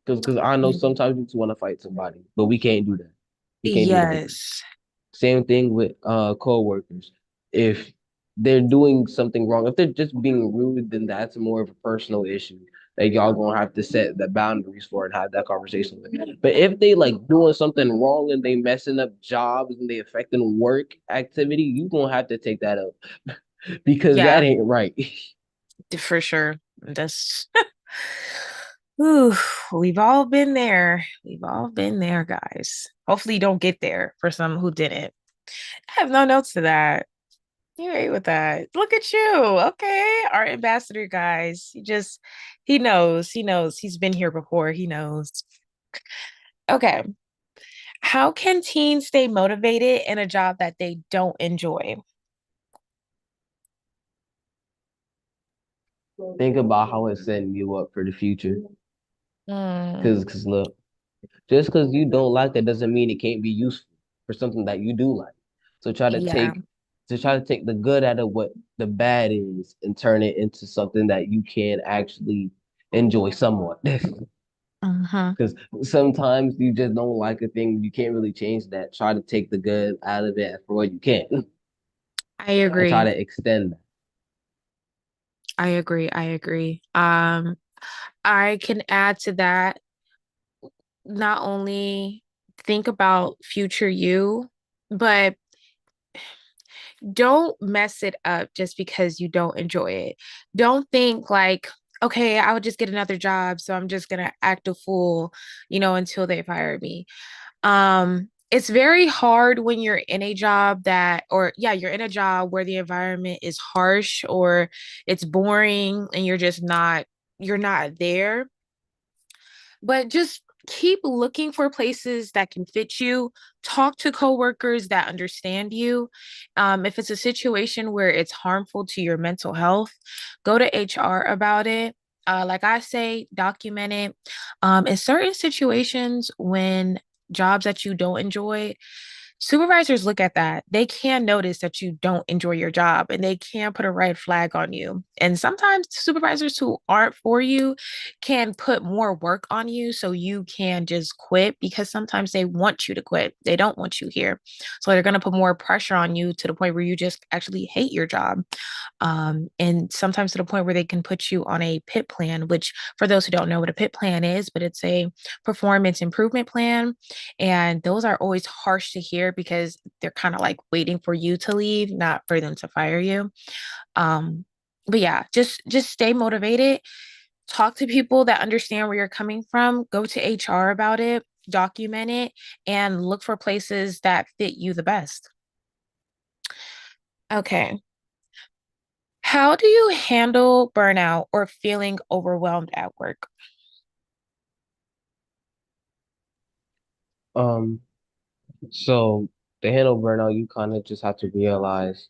Because I know sometimes you just want to fight somebody, but we can't do that. We can't do that. Yes. Same thing with coworkers. If they're doing something wrong, if they're just being rude, then that's more of a personal issue that y'all gonna have to set the boundaries for and have that conversation with. But if they like doing something wrong and they messing up jobs and they affecting work activity, you gonna have to take that up because that Yeah, ain't right. for sure. That's Ooh, we've all been there. We've all been there, guys. Hopefully you don't get there for some who didn't. I have no notes to that. You ain't with that. Look at you. Okay. Our ambassador, guys. He knows. He knows. He's been here before. He knows. Okay. How can teens stay motivated in a job that they don't enjoy? Think about how it's setting you up for the future. Mm, Because look, just because you don't like it doesn't mean it can't be useful for something that you do like. So yeah. try to take the good out of what the bad is and turn it into something that you can actually enjoy somewhat. Hmm. Because sometimes you just don't like a thing, you can't really change that. Try to take the good out of it for what you can I and try agree. to extend that. I agree. I agree. I can add to that, not only think about future you, but don't mess it up just because you don't enjoy it. Don't think like, okay, I would just get another job, so I'm just gonna act a fool, until they fire me. It's very hard when you're in a job or yeah, you're in a job where the environment is harsh or it's boring and you're not there, but just keep looking for places that can fit you. Talk to coworkers that understand you. If it's a situation where it's harmful to your mental health, go to HR about it. Like I say, document it. In certain situations, when jobs that you don't enjoy, supervisors look at that. They can notice that you don't enjoy your job and they can put a red flag on you. And sometimes supervisors who aren't for you can put more work on you so you can just quit because sometimes they want you to quit. They don't want you here. So they're going to put more pressure on you to the point where you just actually hate your job. And sometimes to the point where they can put you on a PIP plan, which for those who don't know what a PIP plan is, but it's a performance improvement plan. And those are always harsh to hear because they're kind of like waiting for you to leave, not for them to fire you. Um, but yeah, just stay motivated. Talk to people that understand where you're coming from. Go to HR about it, document it, and look for places that fit you the best. Okay. How do you handle burnout or feeling overwhelmed at work? Um, so to handle burnout, you kind of just have to realize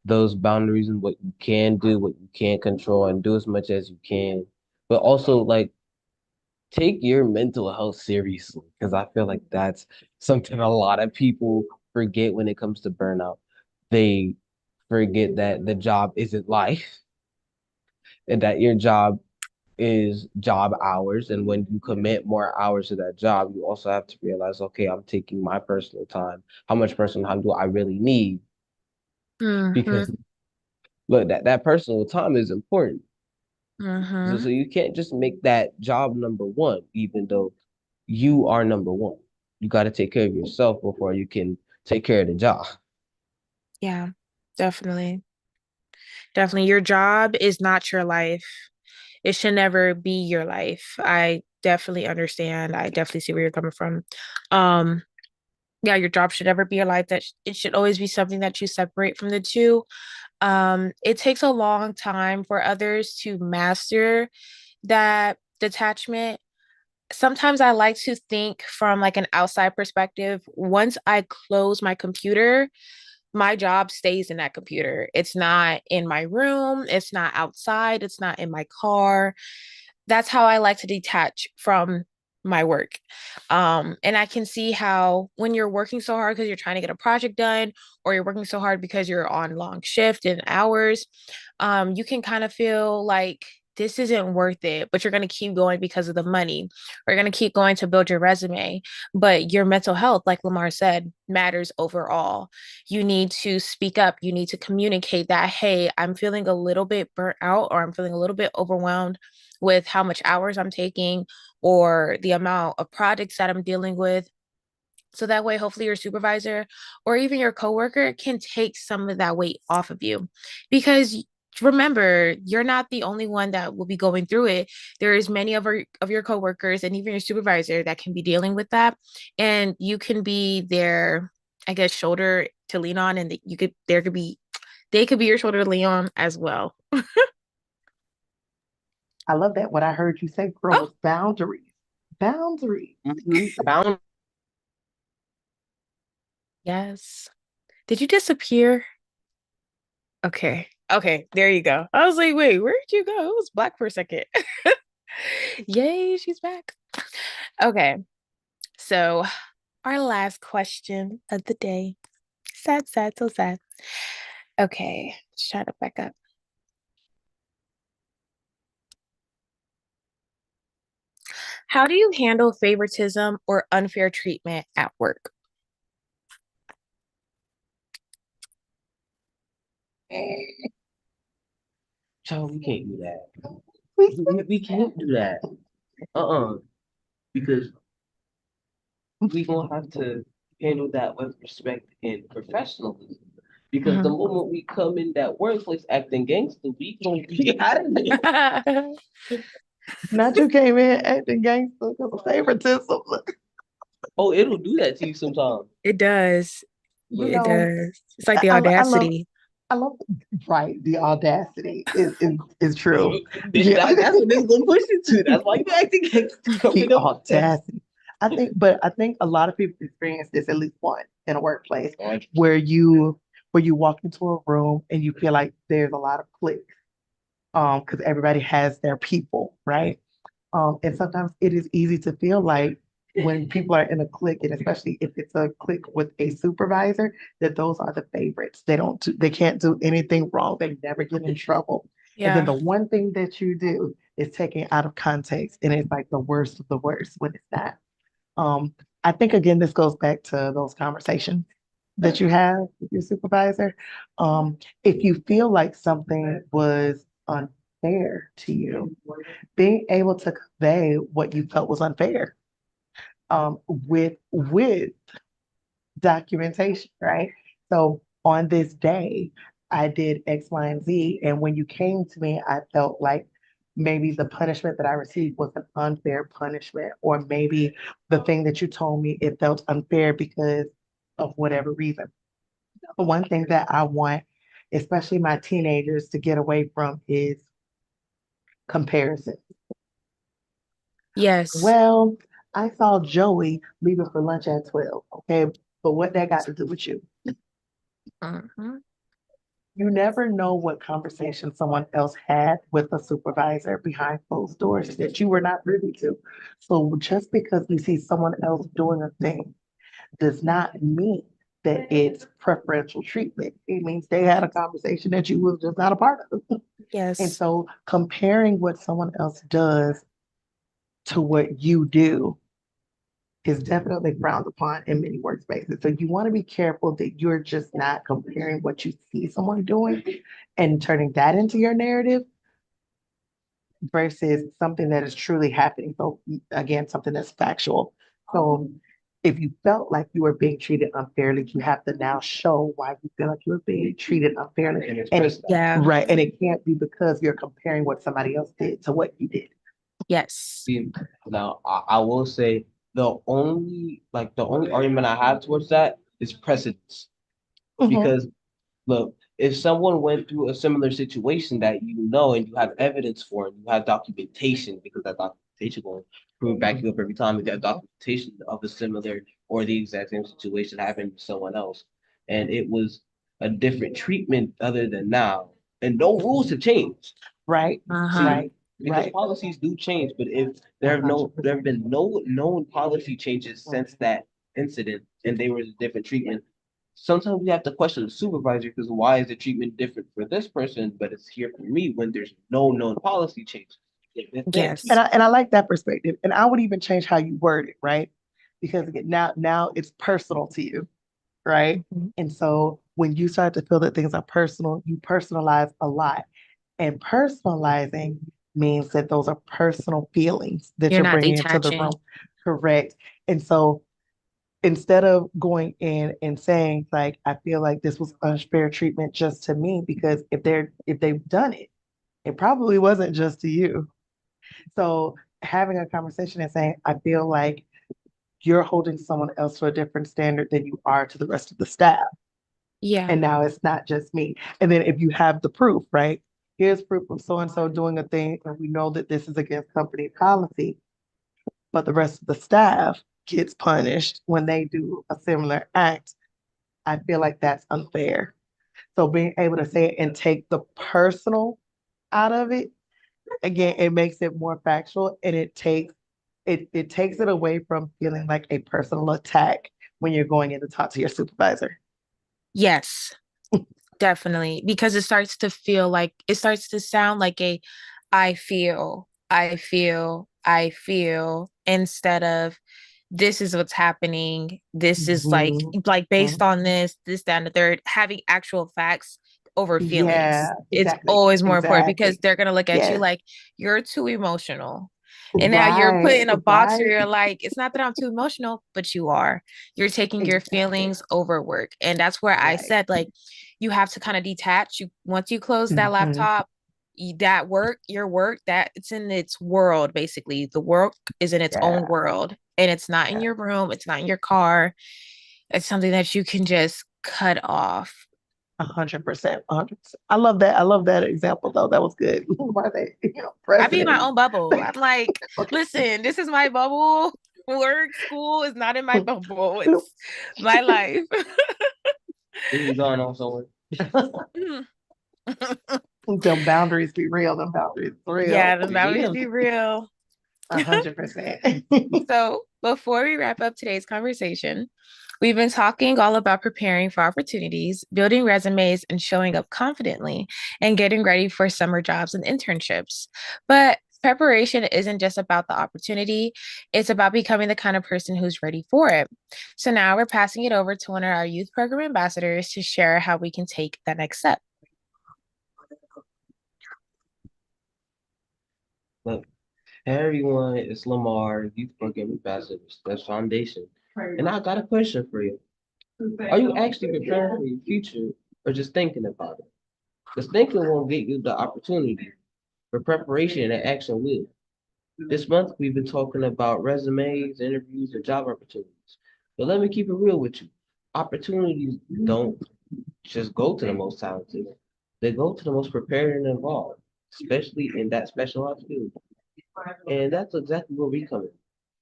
those boundaries and what you can do, what you can't control, and do as much as you can. But also, like, take your mental health seriously, because I feel like that's something a lot of people forget when it comes to burnout. They forget that the job isn't life and that your job is job hours. And when you commit more hours to that job, you also have to realize, okay, I'm taking my personal time. How much personal time do I really need? Mm-hmm. Because look, that personal time is important. So Mm-hmm. you can't just make that job number one, even though you are number one. You got to take care of yourself before you can take care of the job. Yeah, definitely. Definitely. Your job is not your life. It should never be your life. I definitely understand. I definitely see where you're coming from. Um, yeah, your job should never be your life. It should always be something that you separate from the two. It takes a long time for others to master that detachment. Sometimes I like to think from like an outside perspective. Once I close my computer, my job stays in that computer. It's not in my room, it's not outside, it's not in my car. That's how I like to detach from my work. And I can see how when you're working so hard because you're trying to get a project done, or you're working so hard because you're on long shift and hours, you can kind of feel like this isn't worth it, but you're going to keep going because of the money, or you're going to keep going to build your resume. But your mental health, like Lamar said, matters overall. You need to speak up. You need to communicate that, hey, I'm feeling a little bit burnt out, or I'm feeling a little bit overwhelmed with how much hours I'm taking or the amount of projects that I'm dealing with. So that way, hopefully, your supervisor or even your coworker can take some of that weight off of you. Because remember, you're not the only one that will be going through it. There is many of your coworkers and even your supervisor that can be dealing with that. And you can be their, I guess, shoulder to lean on, and they could be your shoulder to lean on as well. I love that. What I heard you say, girl, Oh, was boundaries. Boundaries. Bound yes. Did you disappear? Okay. Okay, there you go. I was like, wait, where did you go? It was black for a second. Yay, she's back. Okay, so our last question of the day. Sad, sad, so sad. Okay, let's try to back up. How do you handle favoritism or unfair treatment at work? Child, we can't do that. We- We can't do that. Because we gonna have to handle that with respect and professionalism. Because the Mhm. moment we come in that workplace acting gangster, we gonna be out of there. Not you came in acting gangster because of favoritism. Oh, it'll do that to you sometimes. It does. You It know, does. It's like I, the I, I love audacity. I love right. The audacity is true. Yeah, That's what this gonna push you to. That's why you acting gangster the coming up with that. audacity. I think a lot of people experience this at least once in a workplace Right. where you walk into a room and you feel like there's a lot of cliques because everybody has their people, right? And sometimes it is easy to feel like when people are in a clique, and especially if it's a clique with a supervisor, that those are the favorites. They can't do anything wrong. They never get in trouble. And then Yeah. the one thing that you do is taken out of context, and it's like the worst of the worst when it's not. Um, I think again, this goes back to those conversations that you have with your supervisor. If you feel like something was unfair to you, being able to convey what you felt was unfair with documentation, right? So on this day, I did X, Y, and Z. And when you came to me, I felt like maybe the punishment that I received was an unfair punishment, or maybe the thing that you told me, it felt unfair because of whatever reason. The one thing that I want, especially my teenagers, to get away from is comparison. Yes. Well, I saw Joey leaving for lunch at 12. Okay. But what that got to do with you? Mhm. You never know what conversation someone else had with a supervisor behind closed doors that you were not privy to. So just because you see someone else doing a thing does not mean that it's preferential treatment. It means they had a conversation that you was just not a part of. And Yes. so comparing what someone else does to what you do is definitely frowned upon in many workspaces. So you want to be careful that you're just not comparing what you see someone doing and turning that into your narrative versus something that is truly happening. So again, something that's factual. So if you felt like you were being treated unfairly, you have to now show why you feel like you were being treated unfairly. And And express that. Yeah. right, and it can't be because you're comparing what somebody else did to what you did. Yes. See, now I will say the only argument I have towards that is precedence. Mhm. Because look, if someone went through a similar situation that you know and you have evidence for, and you have documentation, because that documentation will prove back you up every time, if you have documentation of a similar or the exact same situation happened to someone else, and it was a different treatment other than now, and no rules have changed. Right, Uh-huh. right, Because right. policies do change, but if there have been no known policy changes since that incident, and they were a different treatment, sometimes we have to question the supervisor because why is the treatment different for this person, but it's here for me when there's no known policy change. Yes. And I like that perspective. And I would even change how you word it, right? Because again, now it's personal to you, right? Mhm. And so when you start to feel that things are personal, you personalize a lot. And personalizing means that those are personal feelings that You're you're not bringing into the room. detaching. Correct. And so instead of going in and saying like, I feel like this was unfair treatment just to me, because if they've done it, it probably wasn't just to you. So having a conversation and saying, I feel like you're holding someone else to a different standard than you are to the rest of the staff. Yeah. And now it's not just me. And then if you have the proof, right? Here's proof of so and so doing a thing, and we know that this is against company policy, but the rest of the staff gets punished when they do a similar act. I feel like that's unfair. So being able to say it and take the personal out of it Again, it makes it more factual and it takes it away from feeling like a personal attack when you're going in to talk to your supervisor. Yes, definitely. Because it starts to sound like a I feel, instead of this is what's happening. This is Mhm. like based Mhm. on this, that, and the third, having actual facts over feelings. Yeah, It's exactly. always more important because Exactly. they're gonna look at you Yes. like you're too emotional. And now you're put Right. in a box where Right. you're like, it's not that I'm too emotional, but you are. You're taking your Exactly. feelings over work. And that's where I Right. said, like, you have to kind of detach. You once you close that Mhm. laptop, that work, your work, that it's in its world, basically. The work is in its own Yeah. world. And it's not in Yeah. your room, it's not in your car. It's something that you can just cut off. 100%. 100%. I love that. I love that example though. That was good. Why they, I be in my president. own bubble. I'm like, Okay. listen, this is my bubble. Work, school is not in my bubble. It's my life. Then you going on somewhere. Them boundaries be real. Them boundaries Yeah, real. the boundaries Yeah. be real. 100%. So, before we wrap up today's conversation, we've been talking all about preparing for opportunities, building resumes, and showing up confidently, and getting ready for summer jobs and internships. But preparation isn't just about the opportunity, it's about becoming the kind of person who's ready for it. So, now we're passing it over to one of our youth program ambassadors to share how we can take that next step. Look, hey everyone, it's Lamar, Youth Program Ambassador, Steps Foundation. And I got a question for you. Are you actually preparing for your future or just thinking about it? Because thinking won't get you the opportunity, but preparation and action will. This month, we've been talking about resumes, interviews, and job opportunities. But let me keep it real with you. Opportunities don't just go to the most talented, they go to the most prepared and involved, especially in that specialized field. And that's exactly where we come in.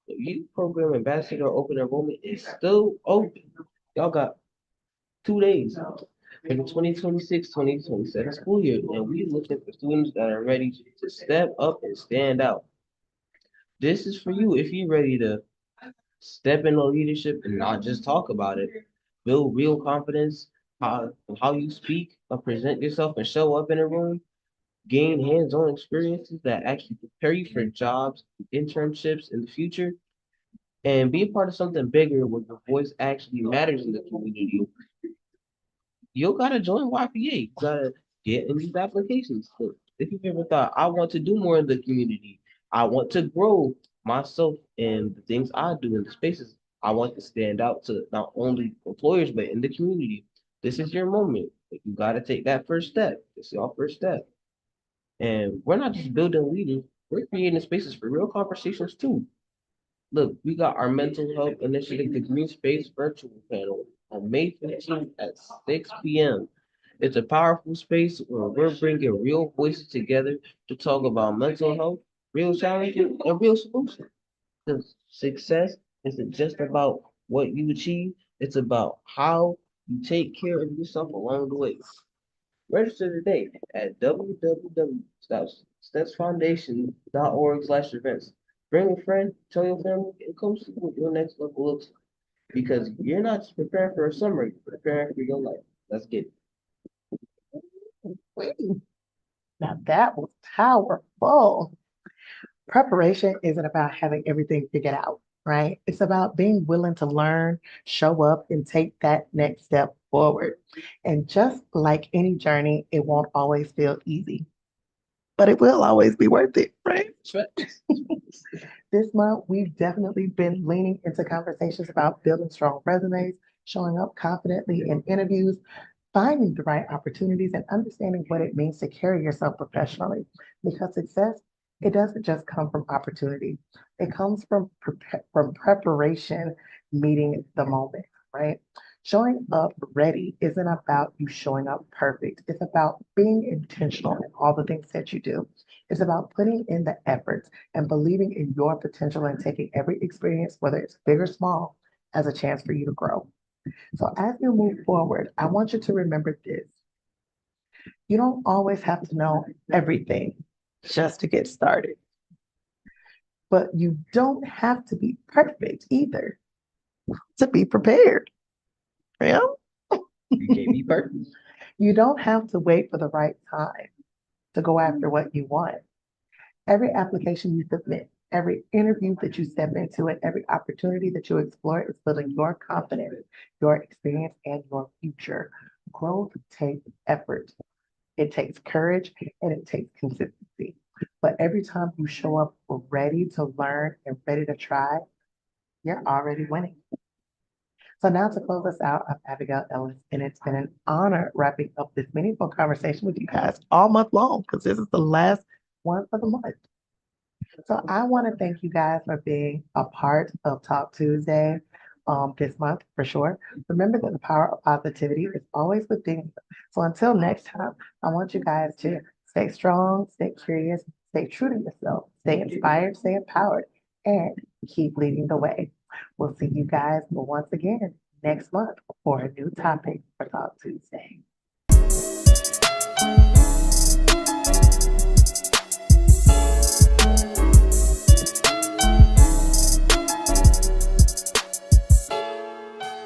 The youth program ambassador open enrollment is still open. Y'all got 2 days for the 2026-2027 school year, and we looking for students that are ready to step up and stand out. This is for you if you're ready to step into leadership and not just talk about it. Build real confidence, how you speak or present yourself and show up in a room. Gain hands-on experiences that actually prepare you for jobs, internships in the future, and be a part of something bigger where your voice actually matters in the community. You gotta join YPA. You gotta get in these applications. Look, if you've ever thought, I want to do more in the community, I want to grow myself and the things I do in the spaces, I want to stand out to not only employers but in the community. This is your moment. You gotta take that first step. This is your first step. And we're not just building leaders, we're creating spaces for real conversations too. Look, we got our mental health initiative, the Green Space Virtual Panel on May 15th at 6 p.m. It's a powerful space where we're bringing real voices together to talk about mental health, real challenges, and real solutions. Because success isn't just about what you achieve, it's about how you take care of yourself along the way. Register today at www.stepsfoundation.org/events. Bring a friend, tell your family, and come see what your next level looks like. Because you're not just preparing for a summer, you're preparing for your life. Let's get it. Now that was powerful. Preparation isn't about having everything figured out, right? It's about being willing to learn, show up, and take that next step forward. And just like any journey, it won't always feel easy, but it will always be worth it, right? This month, we've definitely been leaning into conversations about building strong resumes, showing up confidently in interviews, finding the right opportunities, and understanding what it means to carry yourself professionally. Because success, it doesn't just come from opportunity, it comes from preparation, meeting the moment, right? Showing up ready isn't about you showing up perfect. It's about being intentional in all the things that you do. It's about putting in the efforts and believing in your potential and taking every experience, whether it's big or small, as a chance for you to grow. So as you move forward, I want you to remember this. You don't always have to know everything. just to get started. But you don't have to be perfect either to be prepared. Yeah. You can't be perfect. You don't have to wait for the right time to go after what you want. Every application you submit, every interview that you step into, and every opportunity that you explore is building your confidence, your experience, and your future. Growth takes effort. It takes courage and it takes consistency. But every time you show up ready to learn and ready to try, you're already winning. So now to close us out, I'm Abigail Ellis, and it's been an honor wrapping up this meaningful conversation with you guys all month long because this is the last one for the month. So I want to thank you guys for being a part of Talk Tuesday this month for sure. Remember that the power of positivity is always within you. So until next time, I want you guys to stay strong, stay curious, stay true to yourself, stay inspired, stay empowered, and keep leading the way. We'll see you guys once again next month for a new topic for Talk Tuesday.